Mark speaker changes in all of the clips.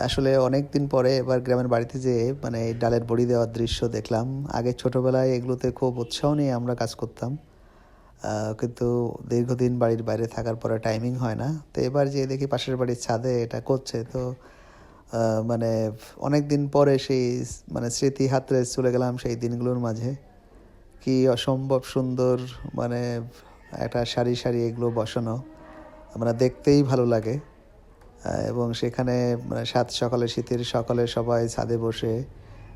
Speaker 1: আসলে অনেক দিন পরে এবার গ্রামের বাড়িতে যেয়ে মানে এই ডালের বড়ি দেওয়ার দৃশ্য দেখলাম। আগে ছোটবেলায় এগুলোতে খুব উৎসাহ নিয়ে আমরা কাজ করতাম। কিন্তু দীর্ঘদিন বাড়ির বাইরে থাকার পরে টাইমিং হয় না। তো এবার যেয়ে দেখি পাশের বাড়ির ছাদে এটা করছে। তো মানে অনেকদিন পরে সেই মানে স্মৃতি হাতড়ে চলে গেলাম সেই দিনগুলোর মাঝে। কি অসম্ভব সুন্দর মানে একটা সারি, সারি এগুলো বসানো। মানে দেখতেই ভালো লাগে। এবং সেখানে মানে সকালে শীতের সকালে সবাই ছাদে বসে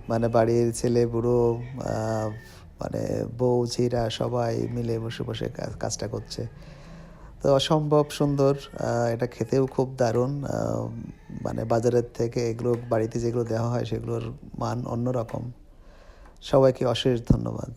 Speaker 1: মানে বাড়ির ছেলে বুড়ো মানে বউ ঝিরা সবাই মিলে বসে বসে কাজটা করছে। তো অসম্ভব সুন্দর। এটা খেতেও খুব দারুণ। মানে বাজারের থেকে এগুলো বাড়িতে যেগুলো দেওয়া হয় সেগুলোর মান অন্যরকম। সবাইকে অশেষ ধন্যবাদ।